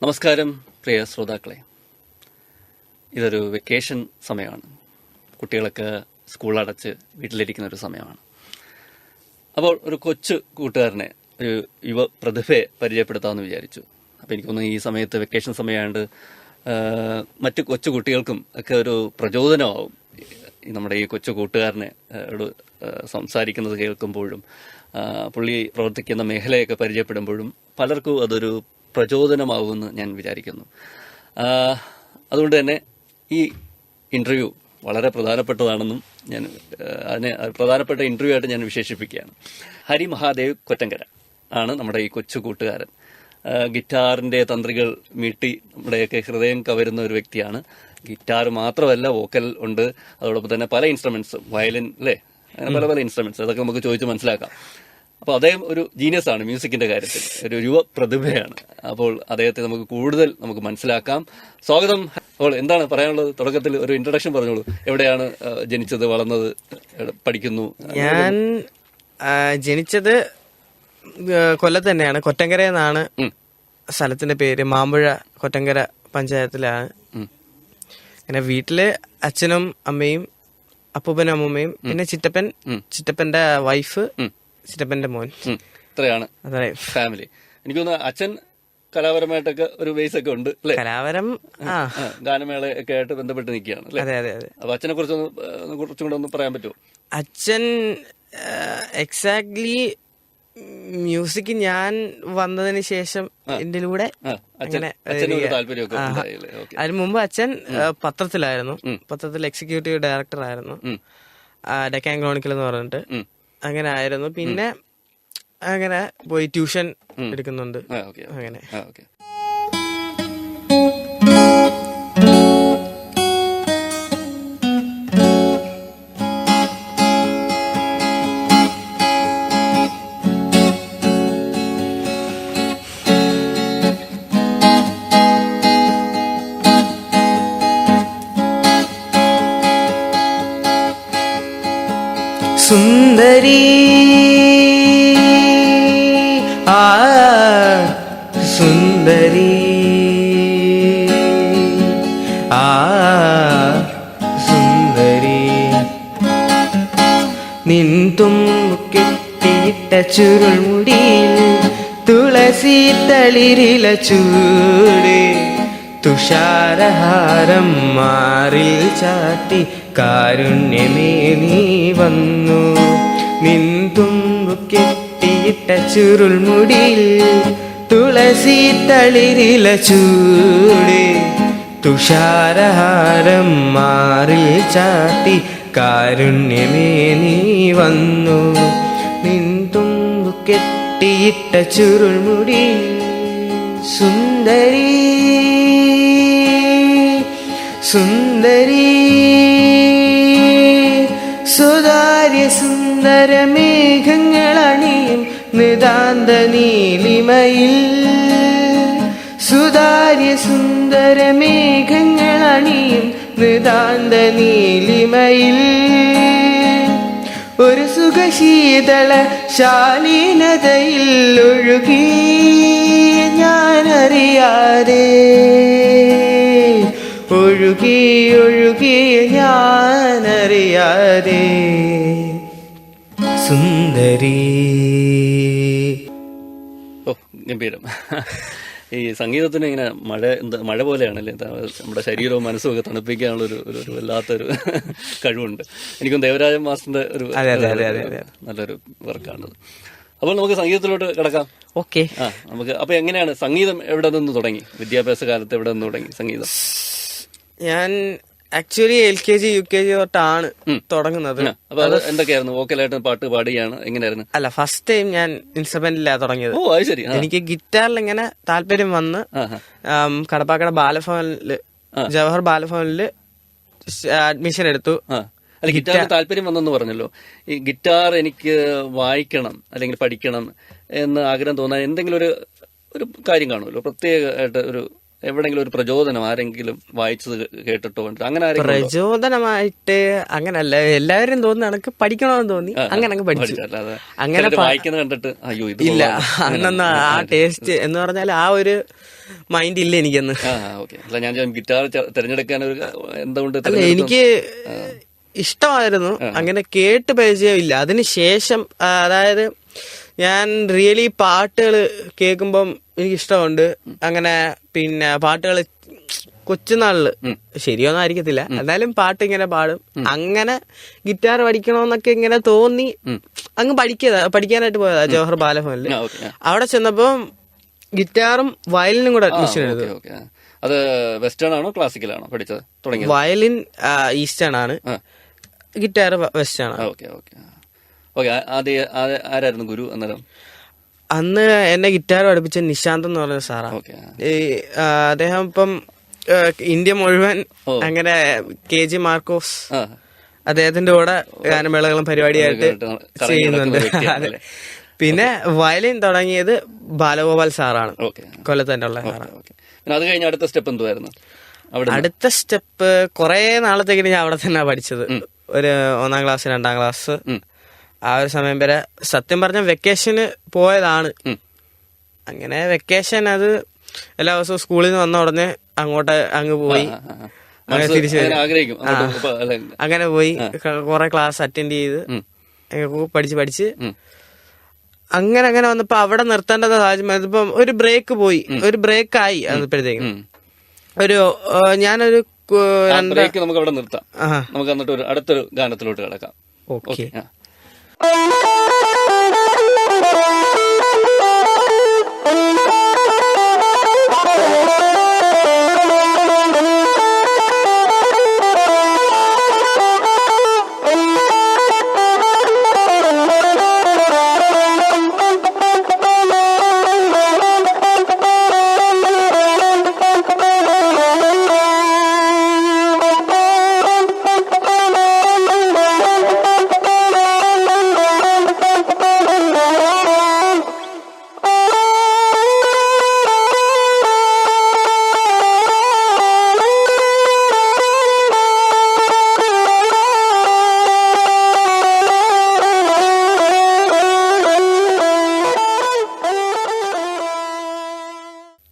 നമസ്കാരം പ്രിയ ശ്രോതാക്കളെ. ഇതൊരു വെക്കേഷൻ സമയമാണ്. കുട്ടികളൊക്കെ സ്കൂൾ അടച്ച് വീട്ടിലിരിക്കുന്ന ഒരു സമയമാണ്. അപ്പോൾ ഒരു കൊച്ചു കൂട്ടുകാരനെ, ഒരു യുവ പ്രതിഭയെ പരിചയപ്പെടുത്താമെന്ന് വിചാരിച്ചു. അപ്പോൾ എനിക്ക് തോന്നുന്നു ഈ സമയത്ത് വെക്കേഷൻ സമയമായതുകൊണ്ട് മറ്റു കൊച്ചു കുട്ടികൾക്കും ഒക്കെ ഒരു പ്രചോദനമാവും നമ്മുടെ ഈ കൊച്ചു കൂട്ടുകാരനെ സംസാരിക്കുന്നത് കേൾക്കുമ്പോഴും പുള്ളി പ്രവർത്തിക്കുന്ന മേഖലയൊക്കെ പരിചയപ്പെടുമ്പോഴും പലർക്കും അതൊരു പ്രചോദനമാകുമെന്ന് ഞാൻ വിചാരിക്കുന്നു. അതുകൊണ്ട് തന്നെ ഈ ഇൻ്റർവ്യൂ വളരെ പ്രധാനപ്പെട്ടതാണെന്നും അതിനെ പ്രധാനപ്പെട്ട ഇൻ്റർവ്യൂ ആയിട്ട് ഞാൻ വിശേഷിപ്പിക്കുകയാണ്. ഹരി മഹാദേവ് കൊറ്റങ്കര ആണ് നമ്മുടെ ഈ കൊച്ചു കൂട്ടുകാരൻ. ഗിറ്റാറിൻ്റെ തന്ത്രികൾ മീട്ടി നമ്മുടെയൊക്കെ ഹൃദയം കവരുന്ന ഒരു വ്യക്തിയാണ്. ഗിറ്റാർ മാത്രമല്ല, വോക്കൽ ഉണ്ട്, അതോടൊപ്പം തന്നെ പല ഇൻസ്ട്രുമെന്റ്സും, വയലിൻ അല്ലേ, അങ്ങനെ പല ഇൻസ്ട്രുമെന്റ്സ്, അതൊക്കെ നമുക്ക് ചോദിച്ച് മനസ്സിലാക്കാം. അപ്പോൾ അദ്ദേഹം ഒരു ജീനിയസ് ആണ് മ്യൂസിക്കിന്റെ കാര്യത്തിൽ, ഒരു യുവ പ്രതിഭയാണ്. അപ്പോൾ അദ്ദേഹത്തെ നമുക്ക് മനസ്സിലാക്കാം. സ്വാഗതം. അപ്പോൾ എന്താണ് പറയാനുള്ളത്? തുടക്കത്തിൽ ഒരു ഇൻട്രൊഡക്ഷൻ പറഞ്ഞോളൂ. എവിടെയാണ് ജനിച്ചത്, വളർന്നത്, പഠിക്കുന്നു? ഞാൻ ജനിച്ചത് കൊല്ലത്ത് തന്നെയാണ്. കൊറ്റങ്കര എന്നാണ് സ്ഥലത്തിന്റെ പേര്. മാമ്പുഴ കൊറ്റങ്കര പഞ്ചായത്തിലാണ്. അങ്ങനെ വീട്ടില് അച്ഛനും അമ്മയും അപ്പൂപ്പനും അമ്മൂമ്മയും പിന്നെ ചിറ്റപ്പന്റെ വൈഫ്, ചിറ്റപ്പന്റെ മോൻ, ഇത്രയാണ് ഫാമിലി. എനിക്ക് തോന്നുന്നു അച്ഛൻ കലാപരമായിട്ടൊക്കെ ഒരു ബേസ് ഒക്കെ ഉണ്ട് അല്ലെ? കലാപരം ഗാനമേള ഒക്കെ ആയിട്ട് ബന്ധപ്പെട്ട് നിൽക്കുകയാണ് അല്ലെ? അതെ അതെ അതെ. അപ്പൊ അച്ഛനെ കുറച്ചും കൂടെ ഒന്ന് പറയാൻ പറ്റുമോ? അച്ഛൻ എക്സാക്ട്ലി മ്യൂസിക് ഞാൻ വന്നതിന് ശേഷം ഇതിലൂടെ അങ്ങനെ. അതിന് മുമ്പ് അച്ഛൻ പത്രത്തിലായിരുന്നു. പത്രത്തിൽ എക്സിക്യൂട്ടീവ് ഡയറക്ടർ ആയിരുന്നു, ഡെക്കാൻ ക്രോണിക്കൽ എന്ന് പറഞ്ഞിട്ട്. അങ്ങനെ ആയിരുന്നു. പിന്നെ അങ്ങനെ പോയി ട്യൂഷൻ എടുക്കുന്നുണ്ട്. അങ്ങനെ സുന്ദരി സുന്ദരി സുന്ദരി നിൻ തുമ്പു കെട്ടിയിട്ട ചുരുൾമുടിയിൽ തുളസി തളിരില ചൂട് തുഷാരഹാരം മാറിൽ ചാത്തി കാരുണ്യമേ നീ വന്നു. നിൻ തുമ്പു കെട്ടിയിട്ട ചുരുൾമുടിയിൽ തുളസി തളിരില ചൂട് തുഷാരഹാരം മാറിൽ ചാത്തി കാരുണ്യമേ നീ വന്നു. നിൻ തുമ്പു കെട്ടിയിട്ട ചുരുൾമുടിയിൽ സുന്ദരി സുന്ദരി സുതാര്യ സുന്ദര മേഘങ്ങളണിയും നിതാന്ത നീലിമയിൽ. സുതാര്യ സുന്ദര മേഘങ്ങളണിയും നിതാന്ത നീലിമയിൽ. ഒരു സുഖശീതള ശാലീനതയിൽ ഒഴുകി ഞാനറിയാതെ, ഒഴുകി ഒഴുകി ഞാനറിയാതെ. സുന്ദരി. ഓ, ഗംഭീരം. ഈ സംഗീതത്തിന് ഇങ്ങനെ മഴ പോലെയാണല്ലേ, നമ്മുടെ ശരീരവും മനസ്സും ഒക്കെ തണുപ്പിക്കാനുള്ള ഒരു വല്ലാത്തൊരു കഴിവുണ്ട്. എനിക്കും ദേവരാജൻ മാസ്റ്ററിന്റെ ഒരു നല്ലൊരു വർക്കാണത്. അപ്പോൾ നമുക്ക് സംഗീതത്തിലോട്ട് കിടക്കാം. ഓക്കെ. അപ്പൊ എങ്ങനെയാണ് സംഗീതം എവിടെ നിന്ന് തുടങ്ങി? വിദ്യാഭ്യാസ കാലത്ത് എവിടെ നിന്ന് തുടങ്ങി സംഗീതം? ഞാൻ ആക്ച്വലി LKG UKG തൊട്ടാണ് തുടങ്ങുന്നത്. അപ്പൊ അത് എന്തൊക്കെയായിരുന്നു? വോക്കലായിട്ട് പാട്ട് പാടുകയാണ്, എങ്ങനെയായിരുന്നു? അല്ല, ഫസ്റ്റ് ടൈം ഞാൻ ഇൻസ്ട്രുമെന്റിലാ തുടങ്ങിയത്. ഓ, അത് ശരി. എനിക്ക് ഗിറ്റാറിൽ ഇങ്ങനെ താല്പര്യം വന്ന് കടപ്പാക്കട ബാലഭവനില്, ജവഹർ ബാലഭവനില് അഡ്മിഷൻ എടുത്തു. അല്ല, ഗിറ്റാറിന് താല്പര്യം വന്നെന്ന് പറഞ്ഞല്ലോ. ഈ ഗിറ്റാർ എനിക്ക് വായിക്കണം അല്ലെങ്കിൽ പഠിക്കണം എന്ന് ആഗ്രഹം തോന്നാൻ എന്തെങ്കിലും ഒരു കാര്യം കാണുമല്ലോ, പ്രത്യേകമായിട്ട് ഒരു എവിടെങ്കിലും ഒരു പ്രചോദനം ആരെങ്കിലും വായിച്ചത് കേട്ടിട്ടോ അങ്ങനെ ആരെങ്കിലും പ്രചോദനമായിട്ട് അങ്ങനല്ല, എല്ലാവരും തോന്നുന്ന കണക്ക് പഠിക്കണമെന്ന് തോന്നി അങ്ങനെ അങ്ങ് പഠിച്ചു. അങ്ങനെ വായിക്കുന്നത് കണ്ടിട്ട് അയ്യോ ഇത് ഇല്ല, അന്നൊന്നും ആ ടേസ്റ്റ് എന്ന് പറഞ്ഞാൽ ആ ഒരു മൈൻഡ് ഇല്ല എനിക്കൊന്ന്. അല്ല ഞാൻ ഗിറ്റാർ തിരഞ്ഞെടുക്കാൻ ഒരു എന്തുകൊണ്ട് അല്ല, എനിക്ക് ഇഷ്ടമായിരുന്നു, അങ്ങനെ കേട്ട് പരിചയമില്ല. അതിനുശേഷം അതായത് ഞാൻ റിയലി പാട്ടുകൾ കേൾക്കുമ്പം എനിക്കിഷ്ടമുണ്ട്. അങ്ങനെ പിന്നെ പാട്ടുകൾ കൊച്ചുനാളില് ശരിയൊന്നും ആയിരിക്കത്തില്ല, എന്നാലും പാട്ട് ഇങ്ങനെ പാടും. അങ്ങനെ ഗിറ്റാർ പഠിക്കണമെന്നൊക്കെ ഇങ്ങനെ തോന്നി അങ്ങ് പഠിക്കാനായിട്ട് പോയതാ ജവഹർ ബാലഭവനില്. അവിടെ ചെന്നപ്പോ ഗിറ്റാറും വയലിനും കൂടെ അഡ്മിഷൻ എടുത്തു. അത് വെസ്റ്റേൺ ആണോ ക്ലാസിക്കൽ ആണോ പഠിച്ചത്? വയലിൻ ഈസ്റ്റേൺ ആണ്, ഗിറ്റാർ വെസ്റ്റേൺ ആണ്. ആരായിരുന്നു ഗുരു അന്നേരം? അന്ന് എന്നെ ഗിറ്റാർ പഠിപ്പിച്ച നിശാന്ത് എന്ന് പറഞ്ഞ സാറാ. അദ്ദേഹം ഇപ്പം ഇന്ത്യ മുഴുവൻ അങ്ങനെ KG മാർക്കോസ് അദ്ദേഹത്തിന്റെ കൂടെ ഗാനമേളകളും പരിപാടിയായിട്ട് ചെയ്യുന്നുണ്ട്. പിന്നെ വയലിൻ തുടങ്ങിയത് ബാലഗോപാൽ സാറാണ്, കൊല്ലത്ത് തന്നെ ഉള്ള സാറാണ്. അത് കഴിഞ്ഞ അടുത്ത സ്റ്റെപ്പ് എന്തുവായിരുന്നു? അടുത്ത സ്റ്റെപ്പ് കുറെ നാളത്തേക്ക് ഞാൻ അവിടെ തന്നെ പഠിച്ചത്. ഒരു 1ാം ക്ലാസ് 2ാം ക്ലാസ് ആ ഒരു സമയം വരെ സത്യം പറഞ്ഞ വെക്കേഷന് പോയതാണ്. അങ്ങനെ വെക്കേഷൻ അത് എല്ലാ ദിവസവും സ്കൂളിൽ നിന്ന് വന്ന ഉടനെ അങ്ങ് പോയി, അങ്ങനെ തിരിച്ചു വരും. അങ്ങനെ പോയി കുറെ ക്ലാസ് അറ്റൻഡ് ചെയ്ത് പഠിച്ച് അങ്ങനെ വന്നപ്പോ അവിടെ നിർത്തേണ്ടത് ഇപ്പം ഒരു ബ്രേക്ക് ആയി. അപ്പോഴത്തേക്കും ഞാനൊരു നമുക്ക് അവിടെ നിർത്താം. നമുക്ക് എന്നിട്ട് അടുത്തൊരു ഗാനത്തിലോട്ട് കിടക്കാം. ഓക്കെ.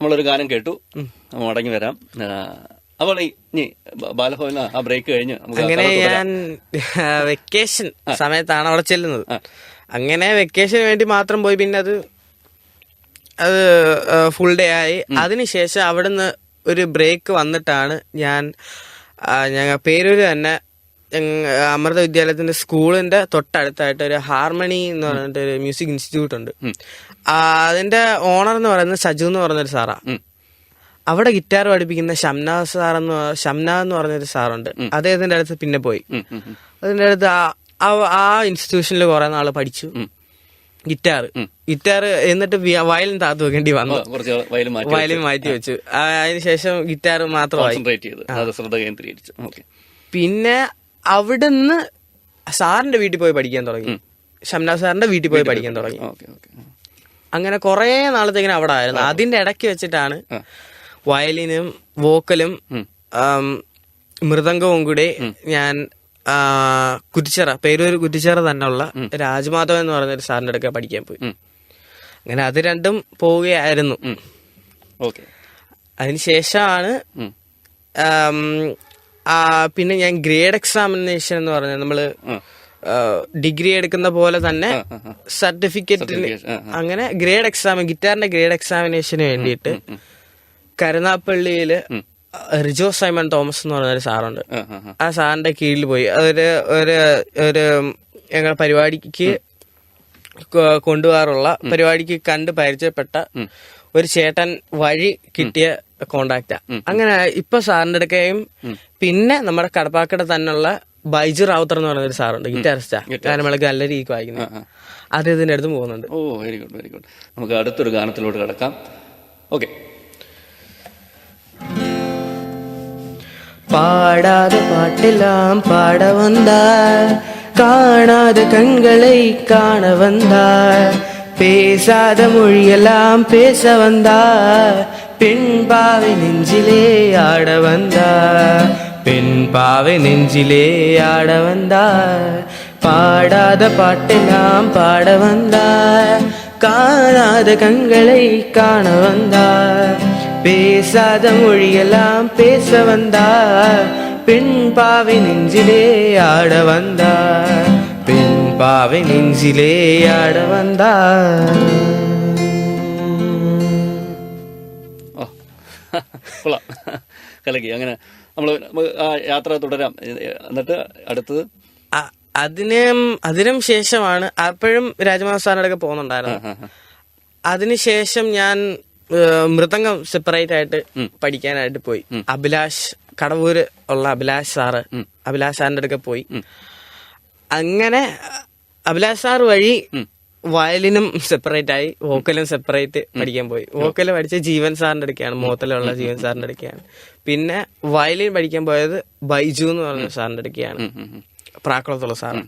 നമ്മളൊരു ഗാനം കേട്ടു, മടങ്ങി വരാം. അപ്പോൾ ഇനി ബാലഭവൻ ആ ബ്രേക്ക് കഴിഞ്ഞ് അങ്ങനെ ഞാൻ വെക്കേഷൻ സമയത്താണ് അവിടെ ചെല്ലുന്നത്. അങ്ങനെ വെക്കേഷന് വേണ്ടി മാത്രം പോയി. പിന്നെ അത് ഫുൾ ഡേ ആയി. അതിനുശേഷം അവിടുന്ന് ഒരു ബ്രേക്ക് വന്നിട്ടാണ് ഞങ്ങൾ പേരൂര് തന്നെ അമൃത വിദ്യാലയത്തിന്റെ സ്കൂളിന്റെ തൊട്ടടുത്തായിട്ട് ഒരു ഹാർമണി എന്ന് പറഞ്ഞിട്ട് ഒരു മ്യൂസിക് ഇൻസ്റ്റിറ്റ്യൂട്ട് ഉണ്ട്. അതിന്റെ ഓണർ എന്ന് പറയുന്നത് സജു എന്ന് പറഞ്ഞൊരു സാറാ. അവിടെ ഗിറ്റാർ പഠിപ്പിക്കുന്ന ഷംനാ എന്ന് പറഞ്ഞൊരു സാറുണ്ട്. അദ്ദേഹത്തിന്റെ അടുത്ത് പിന്നെ പോയി. അതിന്റെ അടുത്ത് ആ ഇൻസ്റ്റിറ്റ്യൂഷനിൽ കുറെ നാള് പഠിച്ചു ഗിറ്റാർ. എന്നിട്ട് വയലിൻ താത്തു വെക്കേണ്ടി വന്നു, വയലിൻ മാറ്റി വെച്ചു. അതിനുശേഷം ഗിറ്റാർ മാത്രമായി. പിന്നെ അവിടുന്ന് സാറിന്റെ വീട്ടിൽ പോയി പഠിക്കാൻ തുടങ്ങി, ഷംനാ സാറിന്റെ വീട്ടിൽ പോയി പഠിക്കാൻ തുടങ്ങി. അങ്ങനെ കുറെ നാളത്തേക്കിനും അവിടെ ആയിരുന്നു. അതിന്റെ ഇടയ്ക്ക് വെച്ചിട്ടാണ് വയലിനും വോക്കലും മൃദംഗവും കൂടി ഞാൻ പേരൂർ കുറ്റിച്ചിറ തന്നെ ഉള്ള രാജ്മാധവൻ എന്ന് പറഞ്ഞ ഒരു സാറിന്റെ അടുക്ക പഠിക്കാൻ പോയി. അങ്ങനെ അത് രണ്ടും പോവുകയായിരുന്നു. അതിനുശേഷമാണ് പിന്നെ ഞാൻ ഗ്രേഡ് എക്സാമിനേഷൻ എന്ന് പറഞ്ഞാൽ നമ്മള് ഡിഗ്രി എടുക്കുന്ന പോലെ തന്നെ സർട്ടിഫിക്കറ്റിന് അങ്ങനെ ഗിറ്റാറിന്റെ ഗ്രേഡ് എക്സാമിനേഷന് വേണ്ടിയിട്ട് കരുനാപ്പള്ളിയില് റിജോ സൈമൺ തോമസ് എന്ന് പറഞ്ഞൊരു സാറുണ്ട്. ആ സാറിന്റെ കീഴിൽ പോയി ഒരു ഞങ്ങളുടെ പരിപാടിക്ക് കൊണ്ടുപോകാറുള്ള പരിപാടിക്ക് കണ്ട് പരിചയപ്പെട്ട ഒരു ചേട്ടൻ വഴി കിട്ടിയ കോണ്ടാക്റ്റാ. അങ്ങനെ ഇപ്പൊ സാറിന്റെ അടുക്കയും പിന്നെ നമ്മുടെ കടപ്പാക്കട തന്നെയുള്ള ബൈജു റാവുത്തർ എന്ന് പറഞ്ഞൊരു സാറുണ്ട്, ഗിറ്റാറിസ്റ്റാ, ഗാനമേളക്ക് നല്ല രീതിക്ക് വായിക്കുന്നത്. അദ്ദേഹത്തിന്റെ അടുത്തും പോകുന്നുണ്ട്. ഓ വെരി ഗുഡ് വെരി ഗുഡ്. നമുക്ക് അടുത്തൊരു ഗാനത്തിലോട്ട് കിടക്കാം. ഓക്കെ. பாடாத பாட்டெல்லாம் பாட வந்தார், காணாத கண்களை காண வந்தார், பேசாத மொழியெல்லாம் பேச வந்தார், பெண்பாவை நெஞ்சிலே ஆட வந்தார், பெண்பாவை நெஞ்சிலே ஆட வந்தார், பாடாத பாட்டெல்லாம் பாட வந்தார், காணாத கண்களை காண வந்தார், பேசாத மொழியெல்லாம் பேச வந்தார், பெண்பாவை நெஞ்சிலே ஆட வந்தார், பெண்பாவை நெஞ்சிலே ஆட வந்தார். കൊള്ളാം, കലക്കി. അങ്ങനെ നമ്മൾ ആ യാത്ര തുടരാം. എന്നിട്ട് അടുത്തത് അതിനും ശേഷമാണ്, അപ്പോഴും രാജമാവ് സാറിന്റെ അടുക്കെ പോകുന്നുണ്ടായിരുന്നു. അതിനുശേഷം ഞാൻ മൃദംഗം സെപ്പറേറ്റ് ആയിട്ട് പഠിക്കാനായിട്ട് പോയി. അഭിലാഷ്, കടവൂര് ഉള്ള അഭിലാഷ് സാറിന്റെ അടുക്കെ പോയി. അങ്ങനെ അഭിലാഷ് സാർ വഴി വയലിനും സെപ്പറേറ്റ് ആയി, വോക്കലും സെപ്പറേറ്റ് പഠിക്കാൻ പോയി. വോക്കല് പഠിച്ച ജീവൻ സാറിന്റെ അടുക്കാണ്, മോത്തലുള്ള ജീവൻ സാറിന്റെ അടുക്കാണ്. പിന്നെ വയലിൻ പഠിക്കാൻ പോയത് ബൈജു എന്ന് പറഞ്ഞ സാറിന്റെ അടുക്കാണ്, പ്രാക്കുളത്തുള്ള സാറ്.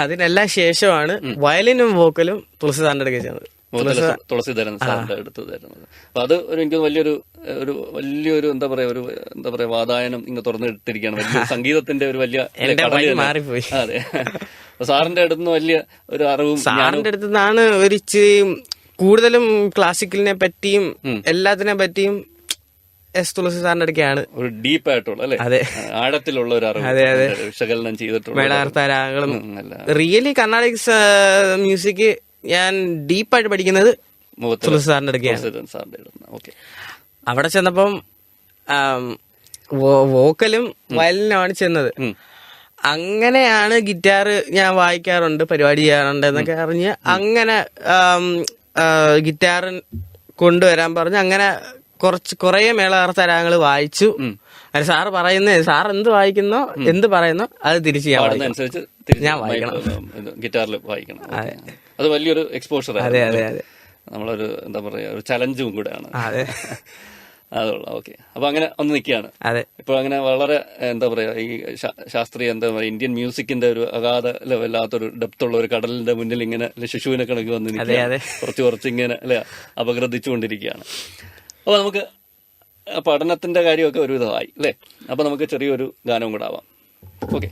അതിനെല്ലാം ശേഷമാണ് വയലിനും വോക്കലും തുളസി സാറിന്റെ അടുക്ക ചെന്നത്. തുളസീധരൻ സാറിന്റെ അടുത്ത് തരുന്നത്. അപ്പൊ അത് എനിക്ക് വലിയൊരു എന്താ പറയാ വാതായനം ഇങ്ങ് തുറന്നിട്ടിരിക്കുകയാണ്. വലിയ സംഗീതത്തിന്റെ ഒരു വലിയ മാറിപ്പോയി. അതെ, സാറിന്റെ അടുത്ത് നിന്ന് വലിയ ഒരു അറിവും സാറിന്റെ അടുത്ത് നിന്നാണ് ഒരു കൂടുതലും ക്ലാസിക്കലിനെ പറ്റിയും എല്ലാത്തിനെ പറ്റിയും എസ് തുളസി സാറിന്റെ അടുക്കാണ് ഒരു ഡീപ്പായിട്ടുള്ള, അല്ലെ, അതെ, ആഴത്തിലുള്ള ഒരു അറിവ് വിശകലനം ചെയ്തിട്ടുള്ള മേളകർത്താരാഗങ്ങളും. റിയലി കർണാടിക് മ്യൂസിക് ഞാൻ ഡീപ്പായിട്ട് പഠിക്കുന്നത് തുളസി സാറിന്റെ അടുക്കാണ്. അവിടെ ചെന്നപ്പം വോക്കലും വയലിനുമാണ് ചെന്നത്. അങ്ങനെയാണ് ഗിറ്റാർ ഞാൻ വായിക്കാറുണ്ട്, പരിപാടി ചെയ്യാറുണ്ട് എന്നൊക്കെ അറിഞ്ഞ് അങ്ങനെ ഗിറ്റാർ കൊണ്ടുവരാൻ പറഞ്ഞ് അങ്ങനെ കുറേ മേളകർത്താരാഗങ്ങൾ വായിച്ചു. അത് സാറ് പറയുന്നത്, സാർ എന്ത് വായിക്കുന്നോ എന്ത് പറയുന്നോ അത് തിരിച്ച് ഞാൻ വായിക്കണം, ഗിറ്റാറിൽ വായിക്കണം. അത് വലിയൊരു എക്സ്പോഷർ ആണ്. അതെ അതെ അതെ, നമ്മളൊരു എന്താ പറയാ ഒരു ചലഞ്ചും കൂടെയാണ്. അതെ, അതുള്ള. ഓക്കെ, അപ്പൊ അങ്ങനെ ഒന്ന് നിൽക്കുകയാണ്. അതെ, ഇപ്പൊ അങ്ങനെ വളരെ എന്താ പറയാ ഈ ശാസ്ത്രീയ എന്താ പറയാ ഇന്ത്യൻ മ്യൂസിക്കിന്റെ ഒരു അഗാധ വല്ലാത്തൊരു ഡെപ്തുള്ള ഒരു കടലിന്റെ മുന്നിൽ ഇങ്ങനെ ശിശുവിനെ കണക്ക് വന്ന് നിൽക്കുകയാണ്. കുറച്ച് ഇങ്ങനെ അല്ലെ അപഗ്രഥിച്ചുകൊണ്ടിരിക്കുകയാണ്. അപ്പൊ നമുക്ക് പഠനത്തിന്റെ കാര്യമൊക്കെ ഒരുവിധമായി അല്ലേ. അപ്പൊ നമുക്ക് ചെറിയൊരു ഗാനവും കൂടെ ആവാം. ഓക്കെ.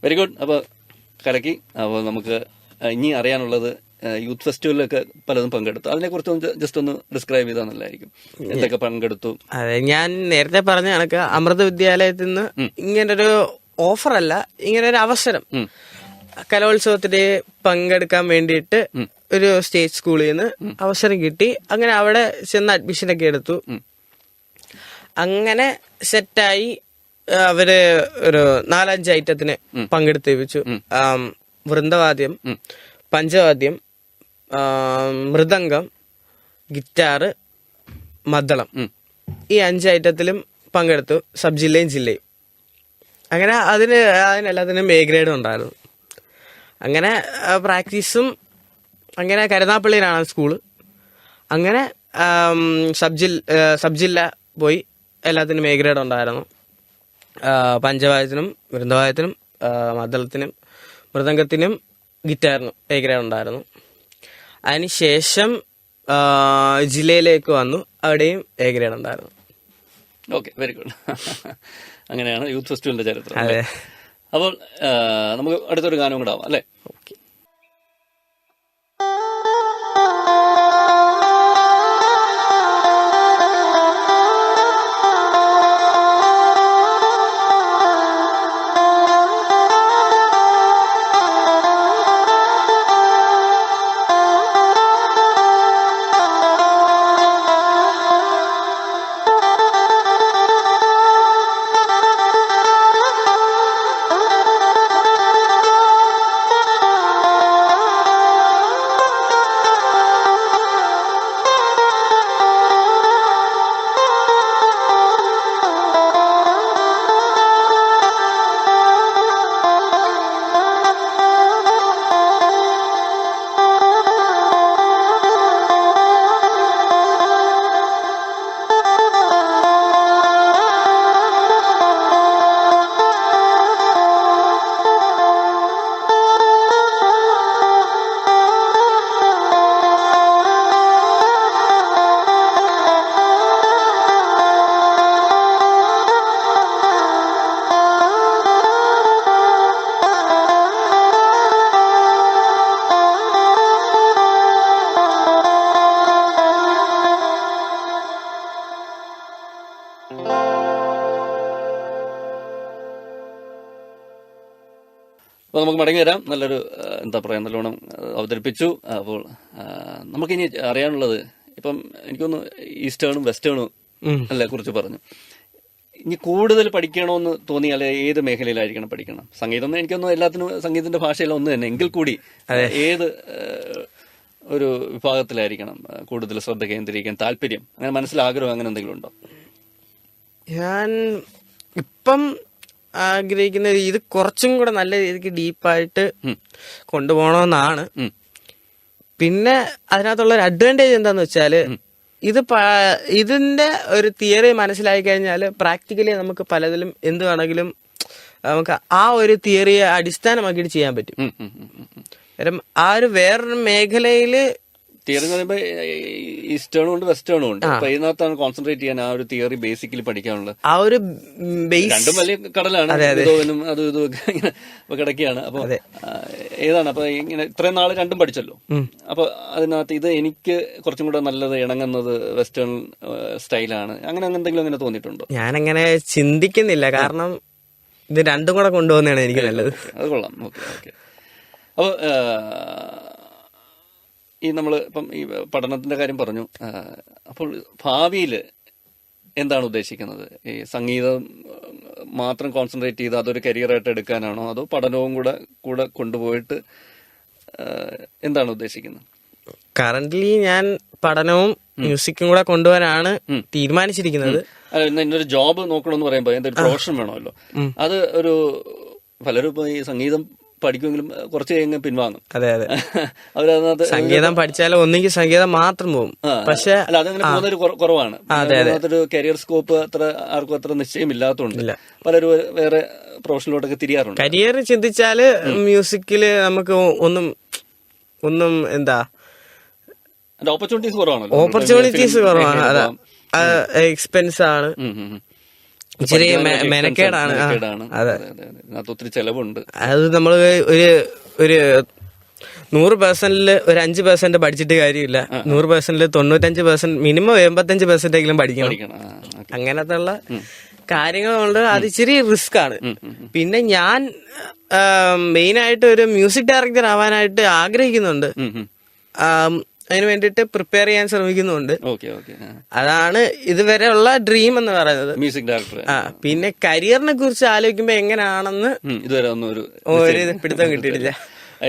Very good. അപ്പോൾ കലക്കി. അപ്പോൾ നമുക്ക് ഇനി അറിയാനുള്ളത് യൂത്ത് ഫെസ്റ്റിവലിലൊക്കെ പലതും പങ്കെടുത്തു. അതിനെക്കുറിച്ച് ജസ്റ്റ് ഒന്ന് ഡിസ്ക്രൈബ് ചെയ്താൽ നല്ലതായിരിക്കും. എന്തൊക്കെ പങ്കെടുത്തു? അതെ, ഞാൻ നേരത്തെ പറഞ്ഞ കണക്ക് അമൃത വിദ്യാലയത്തിൽ നിന്ന് ഇങ്ങനൊരു ഓഫറല്ല, ഇങ്ങനൊരു അവസരം കലോത്സവത്തിന് പങ്കെടുക്കാൻ വേണ്ടിയിട്ട് ഒരു സ്റ്റേറ്റ് സ്കൂളിൽ നിന്ന് അവസരം കിട്ടി. അങ്ങനെ അവിടെ ചെന്ന് അഡ്മിഷനൊക്കെ എടുത്തു. അങ്ങനെ സെറ്റായി അവര് ഒരു 4-5 ഐറ്റത്തിന് പങ്കെടുത്തേപ്പിച്ചു. വൃന്ദവാദ്യം, പഞ്ചവാദ്യം, മൃദംഗം, ഗിറ്റാറ്, മദ്ദളം, ഈ 5 ഐറ്റത്തിലും പങ്കെടുത്തു. സബ് ജില്ലയും ജില്ലയും. അങ്ങനെ അതിനെല്ലാത്തിനും എ ഗ്രേഡ് ഉണ്ടായിരുന്നു. അങ്ങനെ പ്രാക്ടീസും. അങ്ങനെ കരുനാപ്പള്ളിയിലാണ് സ്കൂള്. അങ്ങനെ സബ് ജില്ല പോയി. എല്ലാത്തിനും എ ഗ്രേഡ് ഉണ്ടായിരുന്നു. പഞ്ചവാദ്യത്തിനും വൃന്ദവാദ്യത്തിനും മദ്ദളത്തിനും മൃദംഗത്തിനും ഗിറ്റാറിനും എ ഗ്രേഡ് ഉണ്ടായിരുന്നു. അതിനുശേഷം ജില്ലയിലേക്ക് വന്നു. അവിടെയും എ ഗ്രേഡ് ഉണ്ടായിരുന്നു. Okay, very good. അങ്ങനെയാണ് യൂത്ത് ഫെസ്റ്റിവലിന്റെ ചരിത്രം. അതെ. അപ്പോൾ നമുക്ക് അടുത്തൊരു ഗാനം കൂടെ ആവാം അല്ലേ? ഓക്കെ. അപ്പോൾ നമുക്ക് മടങ്ങി വരാം. നല്ലൊരു എന്താ പറയുക, നല്ലോണം അവതരിപ്പിച്ചു. അപ്പോൾ നമുക്കിനി അറിയാനുള്ളത്, ഇപ്പം എനിക്കൊന്ന് ഈസ്റ്റേണും വെസ്റ്റേണും അല്ലെ കുറിച്ച് പറഞ്ഞു. ഇനി കൂടുതൽ പഠിക്കണമെന്ന് തോന്നിയാൽ ഏത് മേഖലയിലായിരിക്കണം പഠിക്കണം? സംഗീതം എനിക്കൊന്നും എല്ലാത്തിനും സംഗീതത്തിന്റെ ഭാഷയെല്ലാം ഒന്ന് തന്നെ, എങ്കിൽ കൂടി ഏത് ഒരു വിഭാഗത്തിലായിരിക്കണം കൂടുതൽ ശ്രദ്ധ കേന്ദ്രീകരിക്കാൻ താല്പര്യം? അങ്ങനെ മനസ്സിലാഗ്രഹം അങ്ങനെ എന്തെങ്കിലും ഉണ്ടോ? ഞാൻ ഇപ്പം ആഗ്രഹിക്കുന്നത് ഇത് കുറച്ചും കൂടെ നല്ല രീതിക്ക് ഡീപ്പായിട്ട് കൊണ്ടുപോകണമെന്നാണ്. പിന്നെ അതിനകത്തുള്ള ഒരു അഡ്വാൻറ്റേജ് എന്താന്ന് വെച്ചാല് ഇതിന്റെ ഒരു തിയറി മനസ്സിലാക്കി കഴിഞ്ഞാൽ പ്രാക്ടിക്കലി നമുക്ക് പലതിലും എന്ത് വേണമെങ്കിലും നമുക്ക് ആ ഒരു തിയറിയെ അടിസ്ഥാനമാക്കിയിട്ട് ചെയ്യാൻ പറ്റും. കാരണം ആ ഒരു വേറൊരു മേഖലയില് തിയറി എന്ന് പറയുമ്പോൾ ഈസ്റ്റേണും ഉണ്ട് വെസ്റ്റേണും ഉണ്ട്. അപ്പൊ ഇതിനകത്താണ് കോൺസെൻട്രേറ്റ് ചെയ്യാൻ ആ ഒരു തിയറി ബേസിക്കലി പഠിക്കാനുള്ളത്. ആ ഒരു രണ്ടും വലിയ കടലാണ്, ഇതോനും അതും ഇതും ഒക്കെ ഇങ്ങനെ കിടക്കുകയാണ്. അപ്പൊ ഏതാണ് അപ്പൊ ഇങ്ങനെ ഇത്രയും നാള് രണ്ടും പഠിച്ചല്ലോ. അപ്പൊ അതിനകത്ത് ഇത് എനിക്ക് കുറച്ചും കൂടെ നല്ലത് ഇണങ്ങുന്നത് വെസ്റ്റേൺ സ്റ്റൈലാണ്, അങ്ങനെ എന്തെങ്കിലും അങ്ങനെ തോന്നിയിട്ടുണ്ടോ? ഞാനങ്ങനെ ചിന്തിക്കുന്നില്ല, കാരണം ഇത് രണ്ടും കൂടെ കൊണ്ടുപോകുന്നതാണ് എനിക്ക് നല്ലത്. അത് കൊള്ളാം. Okay okay. അപ്പൊ ഈ നമ്മൾ ഇപ്പം ഈ പഠനത്തിന്റെ കാര്യം പറഞ്ഞു. അപ്പോൾ ഭാവിയിൽ എന്താണ് ഉദ്ദേശിക്കുന്നത്? ഈ സംഗീതം മാത്രം കോൺസെൻട്രേറ്റ് ചെയ്ത് അതൊരു കരിയറായിട്ട് എടുക്കാനാണോ, അതോ പഠനവും കൂടെ കൊണ്ടുപോയിട്ട് എന്താണ് ഉദ്ദേശിക്കുന്നത്? കറന്റ്ലി ഞാൻ പഠനവും മ്യൂസിക്കും കൂടെ കൊണ്ടുപോകാനാണ് തീരുമാനിച്ചിരിക്കുന്നത്. ഒരു ജോബ് നോക്കണമെന്ന് പറയുമ്പോൾ എന്തൊരു പ്രൊഫഷൻ വേണമല്ലോ. അത് ഒരു പലരും ഇപ്പൊ ഈ സംഗീതം പഠിക്കുമെങ്കിലും കുറച്ച് കഴിഞ്ഞ് പിൻവാങ്ങും. അതെ അതെ. അവരതിനകത്ത് സംഗീതം പഠിച്ചാലും ഒന്നെങ്കിൽ സംഗീതം മാത്രം പോകും. പക്ഷെ അല്ല, അതങ്ങനെ പോകുന്നൊരു കുറവാണ്. അതിനകത്തൊരു കരിയർ സ്കോപ്പ് ആർക്കും അത്ര നിശ്ചയമില്ലാത്തതുകൊണ്ട് പലരും വേറെ പ്രൊഫഷനിലോട്ടൊക്കെ തിരിയാറുണ്ട്. കരിയർ ചിന്തിച്ചാല് മ്യൂസിക്കില് നമുക്ക് ഒന്നും എന്താ ഓപ്പർച്യൂണിറ്റീസ് കുറവാണല്ലോ. ഓപ്പർച്യൂണിറ്റീസ് കുറവാണ്. അതാ എക്സ്പെൻസ് ആണ്. ഇച്ചിരി പഠിക്കാൻ വലിയ മെനക്കേടാണ്. മെനക്കേടാണ്. അതെ. അതെ, അതെ, അതെ. അതിനകത്ത് ഒത്തിരി ചെലവുണ്ട്. അത് നമ്മള് ഒരു 100%-ല് ഒരു 5% പഠിച്ചിട്ട് കാര്യമില്ല. 100%-ല് 95% മിനിമം 85% പഠിക്കണം. പഠിക്കണം. ഓക്കെ. അങ്ങനത്തെ ഉള്ള കാര്യങ്ങളുണ്ട്. അത് ഇച്ചിരി റിസ്ക് ആണ്. പിന്നെ ഞാൻ മെയിനായിട്ട് ഒരു മ്യൂസിക് ഡയറക്ടർ ആവാനായിട്ട് ആഗ്രഹിക്കുന്നുണ്ട്. അതിന് വേണ്ടിയിട്ട് പ്രിപ്പയർ ചെയ്യാൻ ശ്രമിക്കുന്നുണ്ട്. Okay, okay. അതാണ് ഇതുവരെ ഉള്ള ഡ്രീം എന്ന് പറയുന്നത്. Music director. പിന്നെ കരിയറിനെ കുറിച്ച് ആലോചിക്കുമ്പോ എങ്ങനെയാണെന്ന് ഇതുവരെ ഒന്നും ഒരു പിടുത്തം കിട്ടിയിട്ടില്ല.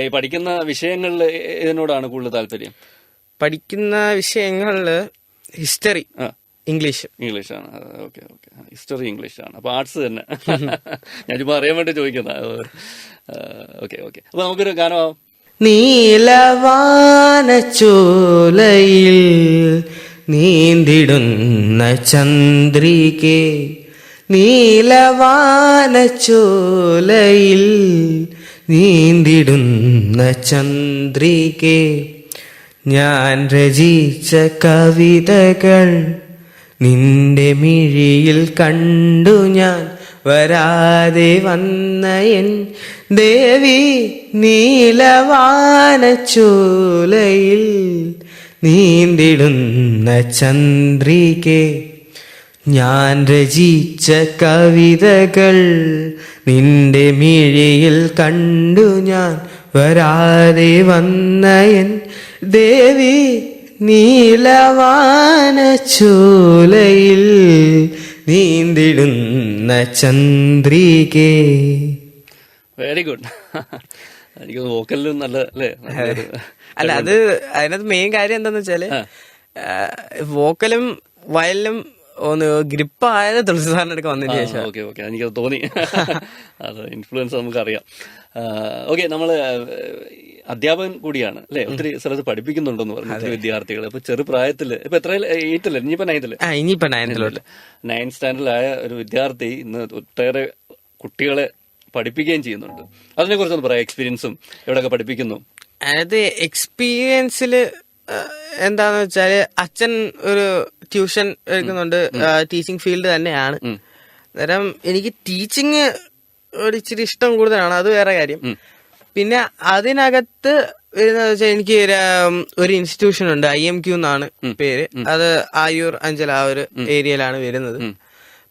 ഈ പഠിക്കുന്ന വിഷയങ്ങളിൽ ഇതിനോടാണ് കൂടുതൽ താല്പര്യം? പഠിക്കുന്ന വിഷയങ്ങളില് ഹിസ്റ്ററി, ഇംഗ്ലീഷാണ്. Okay, okay. ഹിസ്റ്ററി ഇംഗ്ലീഷാണ്. അപ്പൊ ആർട്സ് തന്നെ. ഞാൻ ചുമ്മാ അറിയാൻ വേണ്ടി ചോദിക്കുന്ന. Okay, okay. അപ്പൊ നമുക്കൊരു ഗാനമാവും. നീലവാനച്ചോലയിൽ നീന്തിടുന്ന ചന്ദ്രികേ, നീലവാനച്ചോലയിൽ നീന്തിടുന്ന ചന്ദ്രികേ, ഞാൻ രചിച്ച കവിതകൾ നിന്റെ മിഴിയിൽ കണ്ടു ഞാൻ വരാതെ വന്ന എൻ ദേവി, നീലവാനച്ചോലയിൽ നീന്തിടുന്ന ചന്ദ്രികേ, ഞാൻ രചിച്ച കവിതകൾ നിന്റെ മിഴിയിൽ കണ്ടു ഞാൻ വരാതെ വന്ന എൻ ദേവി, നീലവാനച്ചോലയിൽ നീന്തിടുന്ന ചന്ദ്രികേ. Very good. എനിക്ക് വോക്കലിലും നല്ല അല്ലേ? അല്ല, അത് അതിനകത്ത് മെയിൻ കാര്യം എന്താന്ന് വെച്ചാല് വോക്കലും വയലിലും ഒന്ന് ഗ്രിപ്പായത് തുളസി സാറിന്റെ അടുക്ക വന്നതിന് ശേഷം. Okay, okay. എനിക്കത് തോന്നി. അത് ഇൻഫ്ലുവൻസ് നമുക്കറിയാം. ഓക്കെ, നമ്മള് അധ്യാപകൻ കൂടിയാണ് അല്ലെ? ഒത്തിരി സ്ഥലത്ത് പഠിപ്പിക്കുന്നുണ്ടെന്ന് പറഞ്ഞു ഒത്തിരി വിദ്യാർത്ഥികൾ. ഇപ്പൊ ചെറുപ്രായത്തില് ഇപ്പൊ എത്ര 8th ഇനിയിപ്പോ 9th 9th സ്റ്റാൻഡേർഡിലായ ഒരു വിദ്യാർത്ഥി ഇന്ന് ഒട്ടേറെ കുട്ടികളെ പഠിപ്പിക്കുകയും ചെയ്യുന്നുണ്ട്. അതിനെ കുറിച്ചൊന്ന് പറയാം. എക്സ്പീരിയൻസും എവിടെയൊക്കെ പഠിപ്പിക്കുന്നു? അതായത് എക്സ്പീരിയൻസില് എന്താന്ന് വെച്ചാല് അച്ഛൻ ഒരു ട്യൂഷൻ എടുക്കുന്നുണ്ട്. ടീച്ചിങ് ഫീൽഡ് തന്നെയാണ്. അന്നേരം എനിക്ക് ടീച്ചിങ് ഒരു ഇച്ചിരി ഇഷ്ടം കൂടുതലാണ്. അത് വേറെ കാര്യം. പിന്നെ അതിനകത്ത് വരുന്നത് വെച്ചാൽ എനിക്ക് ഒരു ഇൻസ്റ്റിറ്റ്യൂഷൻ ഉണ്ട്, IMQ എന്നാണ് പേര്. അത് ആയൂർ അഞ്ചൽ ആ ഒരു ഏരിയയിലാണ് വരുന്നത്.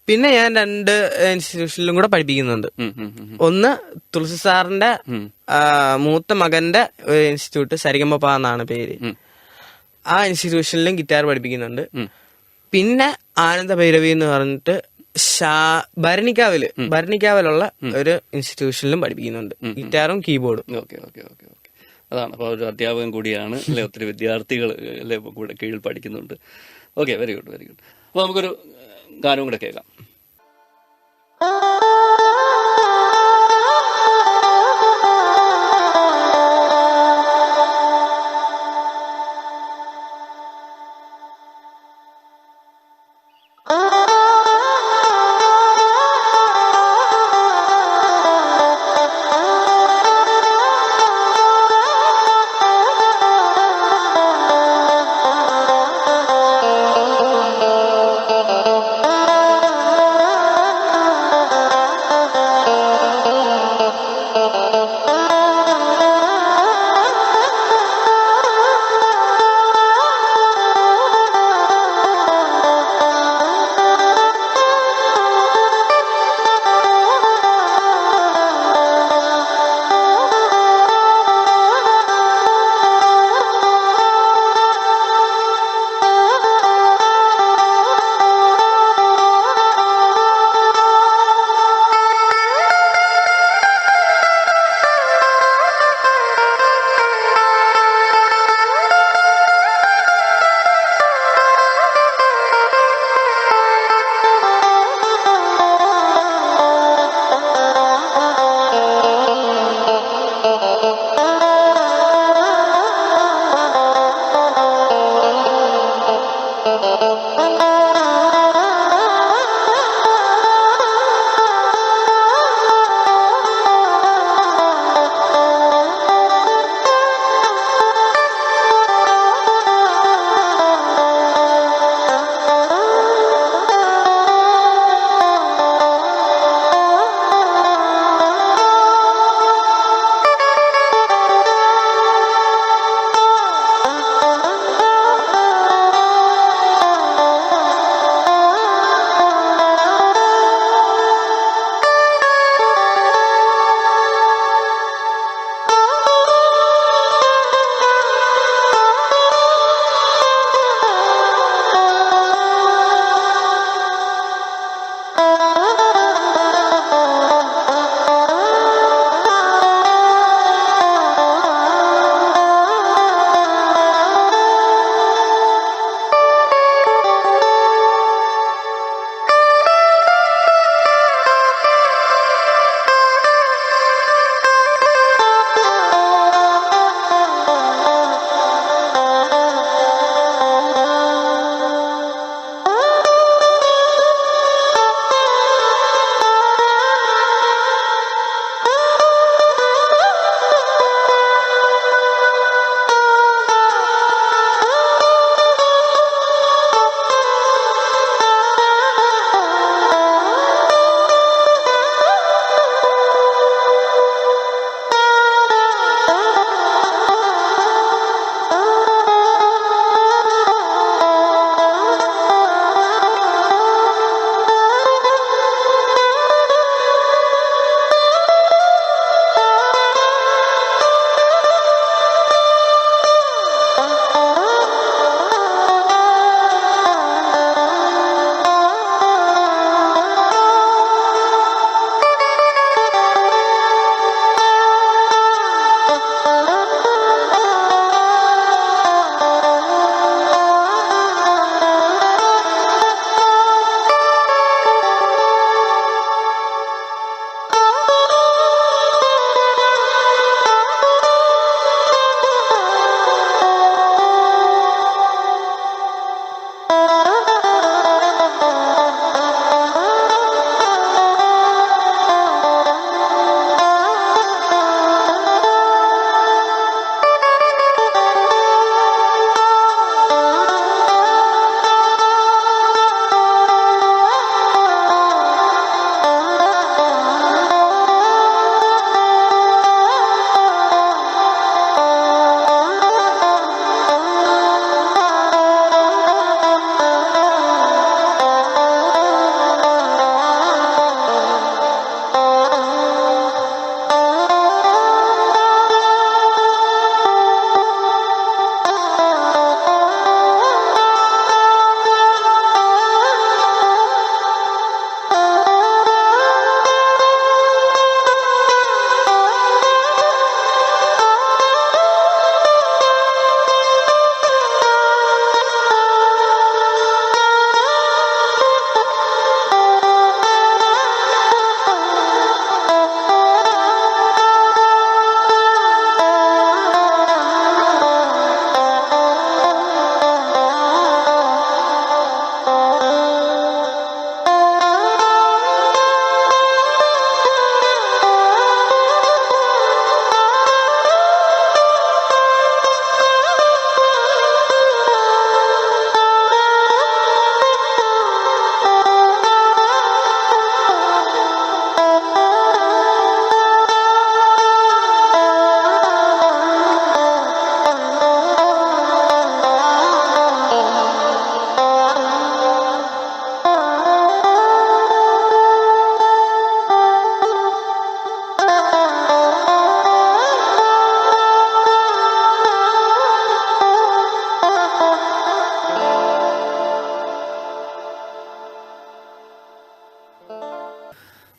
പിന്നെ ഞാൻ 2 ഇൻസ്റ്റിറ്റ്യൂഷനിലും കൂടെ പഠിപ്പിക്കുന്നുണ്ട്. ഒന്ന് തുളസി സാറിന്റെ മൂത്ത മകന്റെ ഒരു ഇൻസ്റ്റിറ്റ്യൂട്ട്, സരിഗമപ എന്നാണ് പേര്. ആ ഇൻസ്റ്റിറ്റ്യൂഷനിലും ഗിറ്റാർ പഠിപ്പിക്കുന്നുണ്ട്. പിന്നെ ആനന്ദ ഭൈരവി എന്ന് പറഞ്ഞിട്ട് ഭരണിക്കാവിലുള്ള ഒരു ഇൻസ്റ്റിറ്റ്യൂഷനിലും പഠിപ്പിക്കുന്നുണ്ട്, ഗിറ്റാറും കീബോർഡും. Okay, okay, okay, okay. അതാണ്. അപ്പൊ ഒരു അധ്യാപകൻ കൂടിയാണ് അല്ലെ? ഒത്തിരി വിദ്യാർത്ഥികൾ അല്ലെ കൂടെ കീഴിൽ പഠിക്കുന്നുണ്ട്. Okay, very good, very good. അപ്പൊ നമുക്കൊരു ഗാനവും കൂടെ കേൾക്കാം.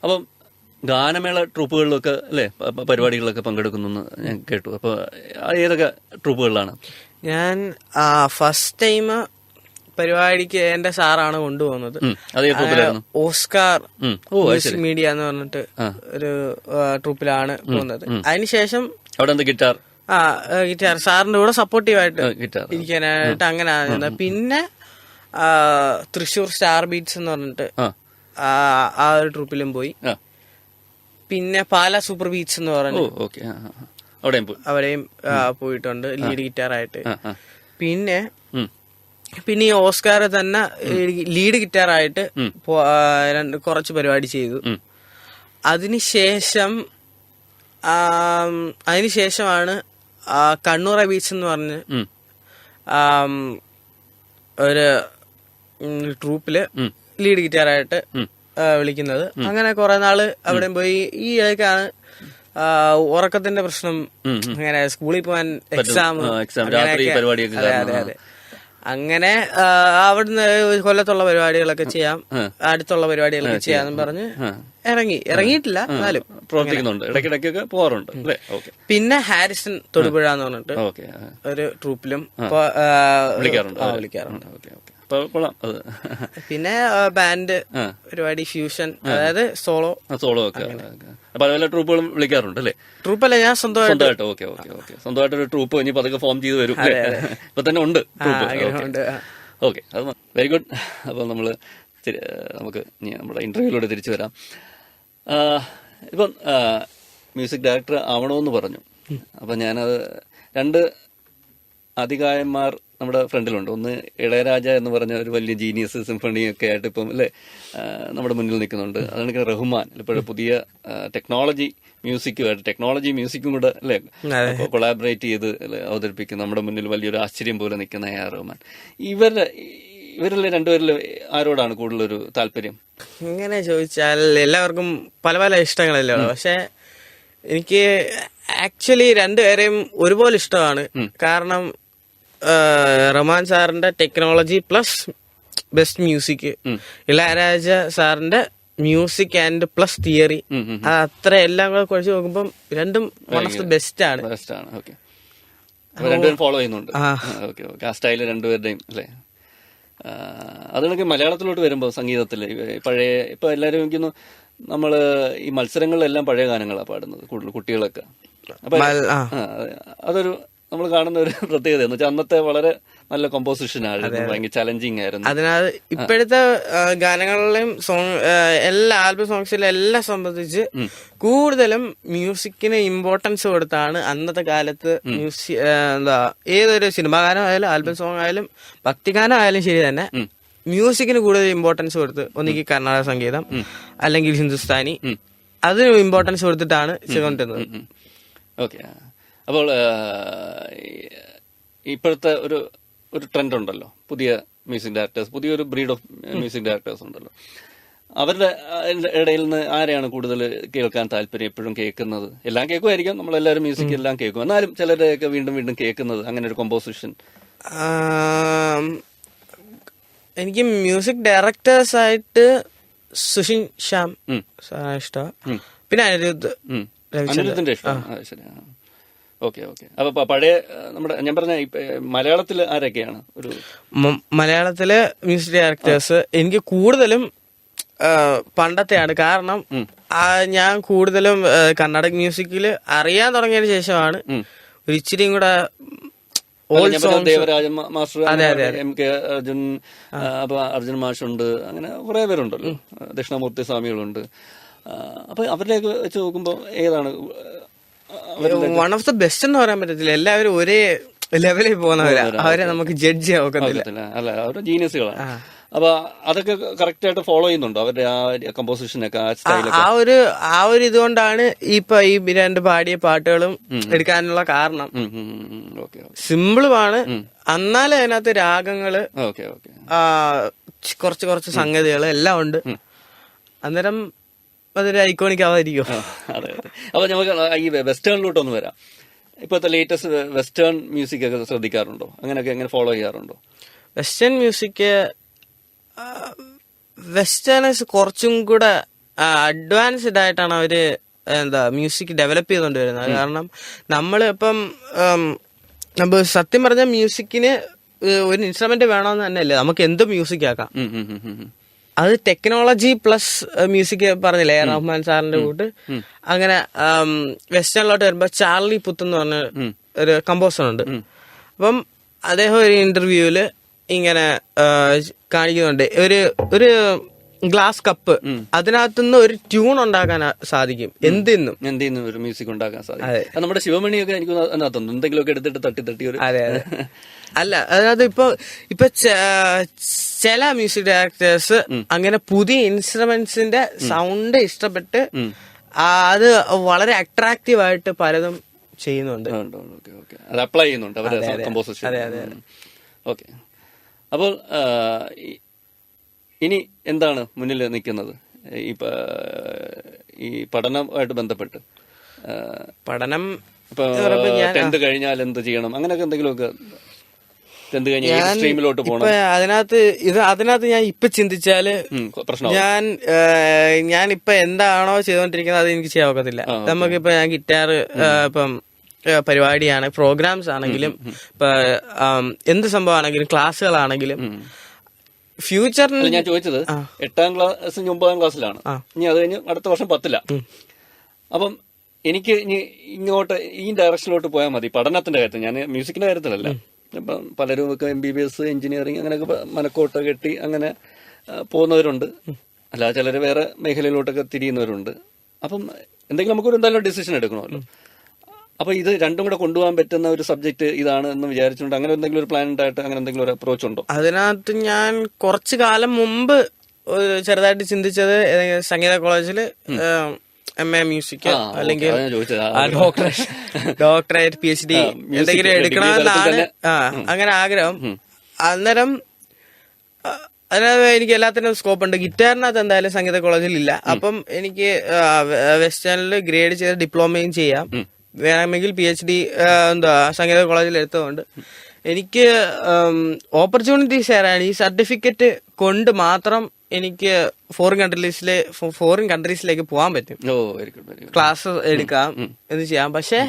അപ്പം ഗാനമേള ട്രൂപ്പുകളിലൊക്കെ അല്ലേ പരിപാടികളിലൊക്കെ പങ്കെടുക്കുന്നു എന്ന് ഞാൻ കേട്ടു. അപ്പോൾ ഏതൊക്കെ ട്രൂപ്പുകളിലാണ്? ഞാൻ ഫസ്റ്റ് ടൈം പരിപാടിക്ക് എന്റെ സാറാണ് കൊണ്ടുപോകുന്നത്. അതേ ട്രൂപ്പിലായിരുന്നു? ഓസ്കാർ മ്യൂസിക് മീഡിയ എന്ന് പറഞ്ഞിട്ട് ഒരു ട്രൂപ്പിലാണ് പോകുന്നത്. അതിനുശേഷം അവിടെ എന്താ ഗിറ്റാർ ഗിറ്റാർ സാറിന്റെ കൂടെ സപ്പോർട്ടീവായിട്ട് ഇരിക്കാനായിട്ട് അങ്ങനെ ആയിരുന്നത്. പിന്നെ തൃശ്ശൂർ സ്റ്റാർ ബീറ്റ്സ് എന്ന് പറഞ്ഞിട്ട് ആ ഒരു ട്രൂപ്പിലും പോയി. പിന്നെ പാല സൂപ്പർ ബീറ്റ്സ് എന്ന് പറഞ്ഞു അവിടെയും പോയിട്ടുണ്ട് ലീഡ് ഗിറ്റാറായിട്ട്. പിന്നെ ഈ ഓസ്കാർ തന്നെ ലീഡ് ഗിറ്റാറായിട്ട് കുറച്ച് പരിപാടി ചെയ്തു. അതിനുശേഷമാണ് കണ്ണൂർ ബീച്ച് എന്ന് പറഞ്ഞ് ഒരു ട്രൂപ്പില് ലീഡ് ഗിറ്റാറായിട്ട് വിളിക്കുന്നത്. അങ്ങനെ കുറെ നാള് അവിടെ പോയി. ഈ ഇടയ്ക്കാണ് ഉറക്കത്തിന്റെ പ്രശ്നം, അങ്ങനെ സ്കൂളിൽ പോകാൻ എക്സാം, അതെ അങ്ങനെ അവിടുന്ന് കൊല്ലത്തുള്ള പരിപാടികളൊക്കെ ചെയ്യാം, അടുത്തുള്ള പരിപാടികളൊക്കെ ചെയ്യാന്ന് പറഞ്ഞ് ഇറങ്ങിയിട്ടില്ല, എന്നാലും പ്രവർത്തിക്കുന്നുണ്ട്, ഇടയ്ക്കിടയ്ക്കൊക്കെ പോകാറുണ്ട്. പിന്നെ ഹാരിസൺ തൊടുപുഴ എന്ന് പറഞ്ഞിട്ട് ഒരു ട്രൂപ്പിലും വിളിക്കാറുണ്ട്. പിന്നെ ബാൻഡ് പരിപാടി, ഫ്യൂഷൻ, അതായത് സോളോ ഒക്കെ പല ട്രൂപ്പുകളും വിളിക്കാറുണ്ട് അല്ലേ? ട്രൂപ്പല്ല, ഞാൻ സ്വന്തമായിട്ട്. സ്വന്തമായിട്ട് ഒരു ട്രൂപ്പ് ഇനി പതുക്കെ ഫോം ചെയ്ത് വരും. ഇപ്പൊ തന്നെ ഉണ്ട് ട്രൂപ്പ്. ഓക്കെ, അത് വെരി ഗുഡ്. അപ്പൊ നമുക്ക് നമ്മുടെ ഇന്റർവ്യൂയിലൂടെ തിരിച്ചു വരാം. ഇപ്പം മ്യൂസിക് ഡയറക്ടർ ആവണമെന്ന് പറഞ്ഞു. അപ്പൊ ഞാനത് രണ്ട് അതികായന്മാർ നമ്മുടെ ഫ്രണ്ടിലുണ്ട്. ഒന്ന് ഇളയരാജ എന്ന് പറഞ്ഞ ഒരു വലിയ ജീനിയസ്, സിംഫണിയൊക്കെ ആയിട്ട് ഇപ്പം അല്ലേ നമ്മുടെ മുന്നിൽ നിൽക്കുന്നുണ്ട്. അതാണ് റഹ്മാൻ, ഇപ്പോഴും പുതിയ ടെക്നോളജി മ്യൂസിക്കും കൂടെ അല്ലേ കൊളാബറേറ്റ് ചെയ്ത് അവതരിപ്പിക്കുന്ന നമ്മുടെ മുന്നിൽ വലിയൊരു ആശ്ചര്യം പോലെ നിൽക്കുന്ന എ ആർ റഹ്മാൻ. ഇവരിലെ രണ്ടുപേരിൽ ആരോടാണ് കൂടുതലൊരു താല്പര്യം? ഇങ്ങനെ ചോദിച്ചാൽ എല്ലാവർക്കും പല പല ഇഷ്ടങ്ങളല്ലേ ഉള്ളൂ. പക്ഷെ എനിക്ക് ആക്ച്വലി രണ്ടുപേരെയും ഒരുപോലെ ഇഷ്ടമാണ്. കാരണം റഹ്മാൻ സാറിന്റെ technology plus best music, Ilaiyaraaja സാറിന്റെ മ്യൂസിക് ആൻഡ് പ്ലസ് തിയറി, അത്ര എല്ലാം കൂടെ കുഴച്ച് നോക്കുമ്പോൾ രണ്ടും വൺ ഓഫ് ദി ബെസ്റ്റ് ആണ്. രണ്ടുപേരും ഫോളോ ചെയ്യുന്നുണ്ട്. ആ സ്റ്റൈല് രണ്ടുപേരുടെയും അല്ലേ? അതൊക്കെ മലയാളത്തിലോട്ട് വരുമ്പോൾ സംഗീതത്തില് പഴയ ഇപ്പൊ എല്ലാവരും എനിക്കൊന്നു നമ്മള് ഈ മത്സരങ്ങളിലെല്ലാം പഴയ ഗാനങ്ങളാണ് പാടുന്നത് കൂടുതൽ കുട്ടികളൊക്കെ. അപ്പൊ അതൊരു നമ്മൾ കാണുന്ന ഒരു പ്രത്യേകത എന്ന് വെച്ചാൽ അന്നത്തെ വളരെ നല്ല കോമ്പോസിഷൻ ആയിരുന്നു, ഭയങ്കര ചലഞ്ചിങ് ആയിരുന്നു. അതിനാൽ ഇപ്പോഴത്തെ ഗാനങ്ങളിലെയും എല്ലാ ആൽബം സോങ്സിലും എല്ലാം സംബന്ധിച്ച് കൂടുതലും മ്യൂസിക്കിന് ഇമ്പോർട്ടൻസ് കൊടുത്താണ് അന്നത്തെ കാലത്ത് ഏതൊരു സിനിമാ ഗാനം ആയാലും ആൽബം സോങ് ആയാലും ഭക്തിഗാനം ആയാലും ശരി തന്നെ മ്യൂസിക്കിന് കൂടുതൽ ഇമ്പോർട്ടൻസ് കൊടുത്ത് ഒന്നിക്ക് കർണാടക സംഗീതം അല്ലെങ്കിൽ ഹിന്ദുസ്ഥാനി അതിന് ഇമ്പോർട്ടൻസ് കൊടുത്തിട്ടാണ് ചെയ്തുകൊണ്ടിരുന്നത്. ഓക്കെ, അപ്പോൾ ഇപ്പോഴത്തെ ഒരു ട്രെൻഡ് ഉണ്ടല്ലോ, പുതിയ മ്യൂസിക് ഡയറക്ടേഴ്സ്, പുതിയൊരു ബ്രീഡ് ഓഫ് മ്യൂസിക് ഡയറക്ടേഴ്സ് ഉണ്ടല്ലോ. അവരുടെ ഇടയിൽ നിന്ന് ആരെയാണ് കൂടുതൽ കേൾക്കാൻ താല്പര്യം? എപ്പോഴും കേൾക്കുന്നത് എല്ലാം കേൾക്കുമായിരിക്കും, നമ്മളെല്ലാവരും മ്യൂസിക് എല്ലാം കേൾക്കും, എന്നാലും ചിലരെയൊക്കെ വീണ്ടും കേൾക്കുന്നത് അങ്ങനെ ഒരു കോമ്പോസിഷൻ. എനിക്ക് മ്യൂസിക് ഡയറക്ടേഴ്സ് ആയിട്ട് സുഷിൻ ശ്യാം ഇഷ്ടമാണ്. പിന്നെ അനിരുദ്ധിന്റെ ഇഷ്ടം. ശരി, ഓക്കെ. അപ്പൊ പഴയ നമ്മുടെ ഞാൻ പറഞ്ഞ മലയാളത്തില് ആരൊക്കെയാണ് ഒരു മലയാളത്തില് മ്യൂസിക് ഡയറക്ടേഴ്സ്? എനിക്ക് കൂടുതലും പണ്ടത്തെയാണ്. കാരണം ഞാൻ കൂടുതലും കർണാടക മ്യൂസിക്കിൽ അറിയാൻ തുടങ്ങിയതിന് ശേഷമാണ് ഒരു ഇച്ചിരിയും കൂടെ Devaraja master, M K Arjun, അപ്പൊ അർജുൻ മാഷുണ്ട്, അങ്ങനെ കുറെ പേരുണ്ടല്ലോ, ദക്ഷിണാമൂർത്തി സ്വാമികളുണ്ട്. അപ്പൊ അവരിലേക്ക് വെച്ച് നോക്കുമ്പോ ഏതാണ് വൺ ഓഫ് ദ ബെസ്റ്റ് എന്ന് പറയാൻ പറ്റത്തില്ല. എല്ലാവരും ഒരേ ലെവലിൽ പോകുന്നവരാ, അവരെ നമുക്ക് ജഡ്ജ് ചെയ്യാൻ ഒക്കത്തില്ല. അല്ല, അവരുടെ ജീനിയസുകളാണ്. അപ്പൊ അതൊക്കെ കറക്റ്റ് ആയിട്ട് ഫോളോ ചെയ്യുന്നുണ്ടോ അവരുടെ ആ കമ്പോസിഷനൊക്കെ, ആ സ്റ്റൈലൊക്കെ? ആ ഒരു ഇതുകൊണ്ടാണ് ഇപ്പൊ ഈ രണ്ട് പാടിയ പാട്ടുകളും എടുക്കാനുള്ള കാരണം. സിമ്പിളുമാണ്, എന്നാലും അതിനകത്ത് രാഗങ്ങള്, കുറച്ച് സംഗതികള് എല്ലാം ഉണ്ട്. അന്നേരം അതൊരു ഐക്കോണിക് ആവാതിരിക്കും. അതെ. അപ്പൊ നമുക്ക് ഈ വെസ്റ്റേണിലോട്ടൊന്ന് വരാം. ഇപ്പോഴത്തെ ലേറ്റസ്റ്റ് വെസ്റ്റേൺ മ്യൂസിക് ഒക്കെ ശ്രദ്ധിക്കാറുണ്ടോ? അങ്ങനെയൊക്കെ എങ്ങനെ ഫോളോ ചെയ്യാറുണ്ടോ? വെസ്റ്റേൺ മ്യൂസിക് വെസ്റ്റേണേഴ്സ് കുറച്ചും കൂടെ അഡ്വാൻസ്ഡ് ആയിട്ടാണ് അവര് മ്യൂസിക് ഡെവലപ്പ് ചെയ്തുകൊണ്ട് വരുന്നത്. കാരണം നമ്മൾ ഇപ്പം നമ്മൾ സത്യം പറഞ്ഞ മ്യൂസിക്കിന് ഒരു ഇൻസ്ട്രുമെന്റ് വേണമെന്ന് തന്നെയല്ലേ, നമുക്ക് എന്ത് മ്യൂസിക് ആക്കാം. അത് ടെക്നോളജി പ്ലസ് മ്യൂസിക് പറഞ്ഞില്ലേ റഹ്മാൻ സാറിന്റെ കൂട്ട്. അങ്ങനെ വെസ്റ്റേണിലോട്ട് വരുമ്പോ ചാർലി പുത്ത് എന്ന് പറഞ്ഞ ഒരു കമ്പോസർ ഉണ്ട്. അപ്പം അദ്ദേഹം ഒരു ഇന്റർവ്യൂവില് ഇങ്ങനെ കാണിക്കുന്നുണ്ട്, ഒരു ഗ്ലാസ് കപ്പ്, അതിനകത്തുനിന്ന് ഒരു ട്യൂൺ ഉണ്ടാക്കാൻ സാധിക്കും. എന്തിന്നും ഒരു മ്യൂസിക് ഉണ്ടാക്കാൻ സാധിക്കും. നമ്മുടെ ശിവമണിയൊക്കെ എനിക്ക് അതിനകത്തുണ്ട്, എന്തെങ്കിലുമൊക്കെ എടുത്തിട്ട് തട്ടി ഒരു അതെ അല്ല അതായത് ഇപ്പൊ ചില മ്യൂസിക് ഡയറക്ടേഴ്സ് അങ്ങനെ പുതിയ ഇൻസ്ട്രുമെന്റ്സിന്റെ സൗണ്ട് ഇഷ്ടപ്പെട്ട് അത് വളരെ അട്രാക്റ്റീവ് ആയിട്ട് പലതും ചെയ്യുന്നുണ്ട്, അത് അപ്ലൈ ചെയ്യുന്നുണ്ട് അവരെ കമ്പോസിഷൻ. ഓക്കെ, അപ്പോൾ ഇനി എന്താണ് മുന്നിൽ നിൽക്കുന്നത് ഈ പഠനമായിട്ട് ബന്ധപ്പെട്ട്? പഠനം ഇപ്പൊ 10th കഴിഞ്ഞാൽ എന്ത് ചെയ്യണം, അങ്ങനെയൊക്കെ എന്തെങ്കിലുമൊക്കെ? 10th കഴിഞ്ഞാൽ സ്ട്രീമിലോട്ട് പോകണം. അതിനകത്ത് ഞാൻ ഇപ്പൊ ചിന്തിച്ചാല് ഞാൻ ഇപ്പൊ എന്താണോ ചെയ്തോണ്ടിരിക്കുന്നത് അത് എനിക്ക് ചെയ്യാൻ ഒക്കത്തില്ല. നമുക്കിപ്പോ ഞാൻ ഗിറ്റാർ ഇപ്പം പരിപാടിയാണ്, പ്രോഗ്രാംസ് ആണെങ്കിലും ഇപ്പൊ എന്ത് സംഭവമാണെങ്കിലും ക്ലാസ്സുകളാണെങ്കിലും ഫ്യൂച്ചറിൽ ഞാൻ ചോദിച്ചത് 8ാം ക്ലാസ് 9ാം ക്ലാസ്സിലാണ്, ഇനി അത് കഴിഞ്ഞ് അടുത്ത വർഷം 10ലാ. അപ്പം എനിക്ക് ഇനി ഇങ്ങോട്ട് ഈ ഡയറക്ഷനിലോട്ട് പോയാൽ മതി പഠനത്തിന്റെ കാര്യത്തിൽ. ഞാൻ മ്യൂസിക്കിന്റെ കാര്യത്തിലല്ല. ഇപ്പം പലരും ഒക്കെ MBBS എഞ്ചിനീയറിംഗ് അങ്ങനെയൊക്കെ മനക്കോട്ട കെട്ടി അങ്ങനെ പോകുന്നവരുണ്ട്, അല്ലാതെ ചിലർ വേറെ മേഖലയിലോട്ടൊക്കെ തിരിയുന്നവരുണ്ട്. അപ്പം എന്തെങ്കിലും നമുക്കൊരു എന്തായാലും ഡിസിഷൻ എടുക്കണമല്ലോ. അപ്പൊ ഇത് രണ്ടും കൂടെ കൊണ്ടുപോകാൻ പറ്റുന്ന ഒരു സബ്ജക്ട് ഇതാണ് എന്ന് വിചാരിച്ചുകൊണ്ട് അങ്ങനെ എന്തെങ്കിലും ഒരു പ്ലാൻ ഉണ്ടായിട്ട് അങ്ങനെ എന്തെങ്കിലും ഒരു അപ്രോച്ച് ഉണ്ടോ? അതിനകത്ത് ഞാൻ കുറച്ചു കാലം മുമ്പ് ചെറുതായിട്ട് ചിന്തിച്ചത് സംഗീത കോളേജില് MA മ്യൂസിക് അല്ലെങ്കിൽ ഡോക്ടറേറ്റ് PhD എന്തെങ്കിലും എടുക്കണമെന്നാണ് അങ്ങനെ ആഗ്രഹം. അന്നേരം അതിനകത്ത് എനിക്ക് എല്ലാത്തിനും സ്കോപ്പ് ഉണ്ട്. ഗിറ്റാറിനകത്ത് എന്തായാലും സംഗീത കോളേജിൽ ഇല്ല. അപ്പം എനിക്ക് വെസ്റ്റേണിൽ ഗ്രേഡ് ചെയ്ത് ഡിപ്ലോമയും ചെയ്യാം, വേണമെങ്കിൽ PhD സംഗീത കോളേജിൽ എടുത്തതുകൊണ്ട് എനിക്ക് ഓപ്പർച്യൂണിറ്റീസ് ഏറാണ്. ഈ സർട്ടിഫിക്കറ്റ് കൊണ്ട് മാത്രം എനിക്ക് ഫോറിൻ കൺട്രീസിലേക്ക് പോകാൻ പറ്റും, ക്ലാസ് എടുക്കാം, ഇത് ചെയ്യാം. പക്ഷെ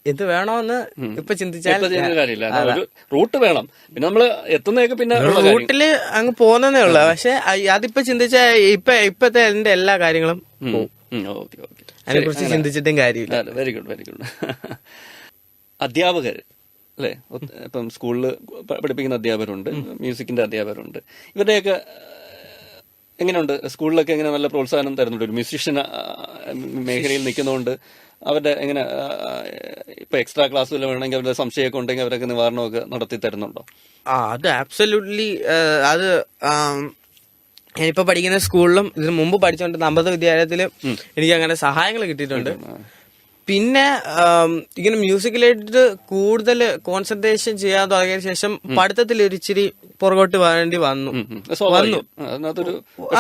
ഇത് വേണോന്ന് ഇപ്പൊ ചിന്തിച്ചാൽ റൂട്ട് വേണം, പിന്നെ നമ്മള് എത്തുന്നതൊക്കെ പിന്നെ റൂട്ടില് അങ്ങ് പോകുന്നതേ ഉള്ളു. പക്ഷെ അതിപ്പോ ചിന്തിച്ചാൽ ഇപ്പത്തെ എന്റെ എല്ലാ കാര്യങ്ങളും പോകും. അതിനെ കുറിച്ച് ചിന്തിച്ചിട്ടും കാര്യമില്ല. Very good. അധ്യാപകർ അല്ലെ, ഇപ്പം സ്കൂളിൽ പഠിപ്പിക്കുന്ന അധ്യാപകരുണ്ട്, മ്യൂസിക്കിന്റെ അധ്യാപകരുണ്ട്. ഇവരുടെയൊക്കെ എങ്ങനെയുണ്ട്? സ്കൂളിലൊക്കെ എങ്ങനെ നല്ല പ്രോത്സാഹനം തരുന്നുണ്ട്? ഒരു മ്യൂസിഷ്യൻ മേഖലയിൽ നിൽക്കുന്നതുകൊണ്ട് അവരുടെ എങ്ങനെ ഇപ്പൊ എക്സ്ട്രാ ക്ലാസ് വല്ല വേണമെങ്കിൽ അവരുടെ സംശയമൊക്കെ ഉണ്ടെങ്കിൽ അവരൊക്കെ നിവാരണമൊക്കെ നടത്തി തരുന്നുണ്ടോ? അത് ആബ്സല്യൂട്ട്ലി. അത് ഞാനിപ്പോ പഠിക്കുന്ന സ്കൂളിലും ഇതിനു മുമ്പ് പഠിച്ചുകൊണ്ട് അമൃത വിദ്യാലയത്തിലും എനിക്ക് അങ്ങനെ സഹായങ്ങൾ കിട്ടിയിട്ടുണ്ട്. പിന്നെ ഇങ്ങനെ മ്യൂസിക്കിലായിട്ട് കൂടുതൽ കോൺസെൻട്രേഷൻ ചെയ്യാൻ തുടങ്ങിയ ശേഷം പഠിത്തത്തിൽ ഒരു ഇച്ചിരി പുറകോട്ട് വേണ്ടി വന്നു.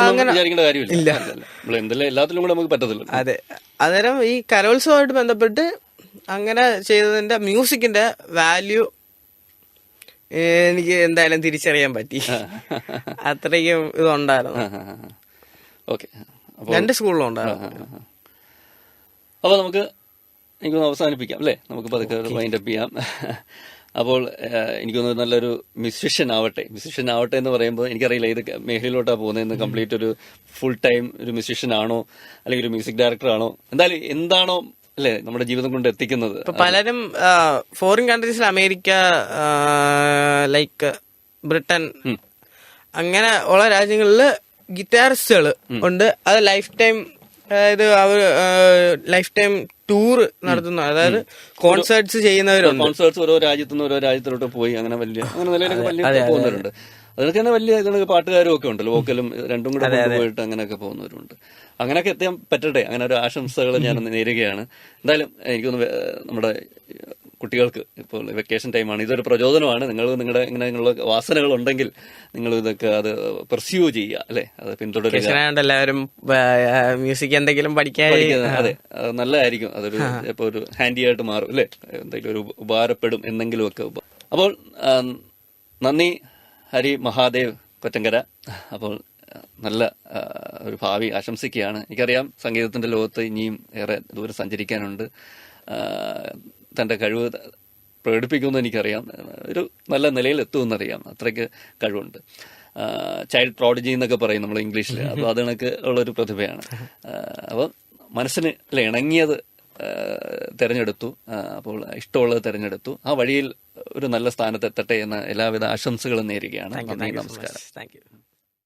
അങ്ങനെ ഇല്ല, എല്ലാത്തിലും കൂടെ നമുക്ക് പറ്റത്തില്ല. അതെ, അന്നേരം ഈ കലോത്സവമായിട്ട് ബന്ധപ്പെട്ട് അങ്ങനെ ചെയ്തതിന്റെ മ്യൂസിക്കിന്റെ വാല്യൂ എനിക്ക് എന്തായാലും തിരിച്ചറിയാൻ പറ്റി. അത്രയും ഇതുണ്ടായിരുന്നു. രണ്ട് സ്കൂളിലും ഉണ്ടായിരുന്നു. അപ്പൊ നമുക്ക് എനിക്കൊന്ന് അവസാനിപ്പിക്കാം അല്ലേ, നമുക്ക് പതുക്കെ വൈൻഡ് അപ്പ് ചെയ്യാം. അപ്പോൾ എനിക്കൊന്ന് നല്ലൊരു മ്യൂസിഷ്യൻ ആവട്ടെ എന്ന് പറയുമ്പോൾ എനിക്കറിയില്ല ഏത് മേഖലയിലോട്ടാണ് പോകുന്നതെന്ന്. കംപ്ലീറ്റ് ഒരു ഫുൾ ടൈം ഒരു മ്യൂസിഷ്യൻ ആണോ അല്ലെങ്കിൽ ഒരു മ്യൂസിക് ഡയറക്ടർ ആണോ, എന്തായാലും എന്താണോ അല്ലെ നമ്മുടെ ജീവിതം കൊണ്ട് എത്തിക്കുന്നത്. പലരും ഫോറിൻ കൺട്രീസിൽ അമേരിക്ക, ലൈക്ക് ബ്രിട്ടൻ, അങ്ങനെ ഉള്ള രാജ്യങ്ങളില് ഗിറ്റാറിസ്റ്റുകൾ ഉണ്ട്. അത് ലൈഫ് ടൈം, അതായത് അവർ ലൈഫ് ടൈം ടൂർ നടത്തുന്ന, അതായത് കോൺസേർട്സ് ചെയ്യുന്നവരുണ്ട്. കോൺസേർട്സ് ഓരോ രാജ്യത്തിലോട്ട് പോയി അങ്ങനെ നിലയിലൊക്കെ വലിയ പോകുന്നവരുണ്ട്. അതൊക്കെ തന്നെ വലിയ പാട്ടുകാരും ഒക്കെ ഉണ്ടല്ലോ, വോക്കലും രണ്ടും കൂടെ കൊണ്ടുപോയിട്ട് അങ്ങനെയൊക്കെ പോകുന്നവരുണ്ട്. അങ്ങനെയൊക്കെ എത്താൻ പറ്റട്ടെ, അങ്ങനെ ഒരു ആശംസകൾ ഞാൻ നേരുകയാണ്. എന്തായാലും എനിക്കൊന്ന് നമ്മുടെ കുട്ടികൾക്ക് ഇപ്പോൾ വെക്കേഷൻ ടൈമാണ്, ഇതൊരു പ്രചോദനമാണ്. നിങ്ങളുടെ ഇങ്ങനെയുള്ള വാസനകൾ ഉണ്ടെങ്കിൽ നിങ്ങൾ ഇതൊക്കെ അത് പെർസ്യൂ ചെയ്യുക അല്ലെ, അത് പിന്തുടരുക. എല്ലാവരും മ്യൂസിക് എന്തെങ്കിലും പഠിക്കാൻ, അതെ, അത് നല്ലതായിരിക്കും. അതൊരു ഇപ്പൊ ഒരു ഹാൻഡി ആയിട്ട് മാറും അല്ലെ, എന്തെങ്കിലും ഒരു ഉപകാരപ്പെടും എന്നെങ്കിലും ഒക്കെ. അപ്പോൾ നന്ദി ഹരി മഹാദേവ് കൊറ്റങ്കര. അപ്പോൾ നല്ല ഒരു ഭാവി ആശംസിക്കുകയാണ്. എനിക്കറിയാം സംഗീതത്തിൻ്റെ ലോകത്ത് ഇനിയും ഏറെ ദൂരം സഞ്ചരിക്കാനുണ്ട്. തൻ്റെ കഴിവ് പ്രകടിപ്പിക്കുമെന്ന് എനിക്കറിയാം. ഒരു നല്ല നിലയിൽ എത്തുമെന്നറിയാം. അത്രയ്ക്ക് കഴിവുണ്ട്. ചൈൽഡ് പ്രോഡിജി എന്നൊക്കെ പറയും നമ്മൾ ഇംഗ്ലീഷിൽ. അപ്പോൾ അത് കണക്ക് ഉള്ളൊരു പ്രതിഭയാണ്. അപ്പോൾ മനസ്സിന് ഇണങ്ങിയത് തിരഞ്ഞെടുത്തു. അപ്പോൾ ഇഷ്ടമുള്ളത് തിരഞ്ഞെടുത്തു. ആ വഴിയിൽ ഒരു നല്ല സ്ഥാനത്ത് എത്തട്ടെ എന്ന എല്ലാവിധ ആശംസകളും നേരുകയാണ്. നന്ദി, നമസ്കാരം. Thank you.